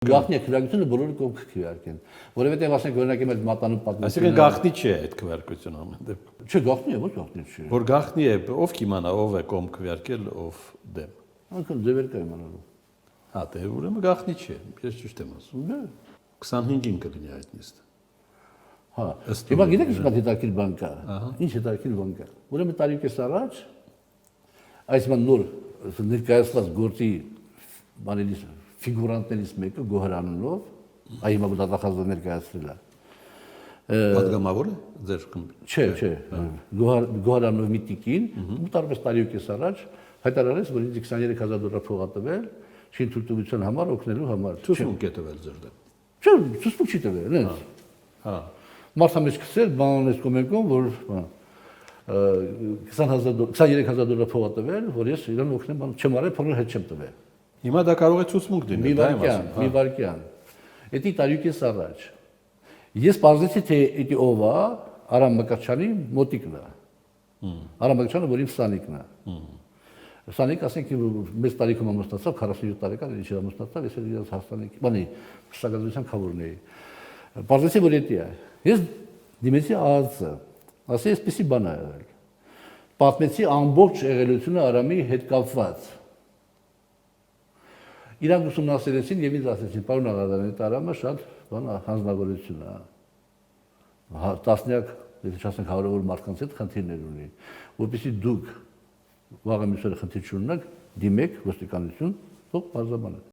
Գաղտնի քվեարկությունը բոլորը կողք քվեարկեն, որովհետև ասենք օրինակ իմ մատանու պատմությունը։ Այսինքն գաղտնի չէ այդ քվեարկությունը ամեն դեպքում։ Չէ, գաղտնի է, ոչ գաղտնի չէ։ Որ գաղտնի է, ով կիմանա ով է կողմ քվեարկել, ով դեմ։ Անկան ձևեր կա իմանալու։ Հա, դե ուրեմն գաղտնի չէ, ես ճիշտ եմ ասում։ Դե 25-ին կլինի այդ նիստը։ Հա, հիմա գիտեք ինչ հետաքրքիր բան կա։ Ինչ հետաքրքիր բան կա։ Ուրեմն տարիքես առաջ այս նոր ներկայացված գործի բանելիս ֆիգուրանտներից մեկը Գոհրանով այ հիմա դատախազը ներկայացրել է։ Պատգամավոր է ձեր խմբի։ Չէ, Գոհրանով մի տիկին ու տարբեր տարիքես առաջ հայտարարեց, որ ինձ 23000 $, տվել շինթույլտվության համար օգնելու համար։ Ցուսմունք է տվել ձեր դեմ։ Չէ, ցուսմունք չի տվել, հենց։ Հա։ Մարդը մեզ սկսել բանանես կոմենկոն, որ 23000 $, տվել, որ ես իրան օգնեմ, բան չեմ արել, փողը հետ չեմ տվել։ Հիմա դա կարող է ցուսմունք դիմել, մի վարքյան։ Էդի տարիքես առաջ։ Ես բարձեցի թե էդի ով է, Արամ Մկրտչյանի մոտիկն է։ Արամ Մկրտչյանը, որ իմ սանիկն է։ Սանիկ ասենք մեծ տարիքում ամուսնացավ, 47 տարեկան, ինչ ամուսնացավ, ես էլ իրաց հաստանիկ, բանի, շտակազության խավորն էի։ Բարձեցի, որ էդի է։ Ես դիմեցի ԱԱԾ, ասի այսպեսի բան է եղել։ Պատմեցի ամբողջ եղելությունը Արամի հետ կապված։ Իրանք ուսումնասիրեցին եւ ինձ ասեցին, պարոն Աղադան, այդ Արամը շատ բան հանձնավորություն է։ Տասնյակ, եթե չասենք հարյուր մարդկանց հետ խնդիրներ ունի, որպեսզի դուք վաղը մյուսերը խնդիր չունենաք, դիմեք ոստիկանություն, թող բարձրաբանեք։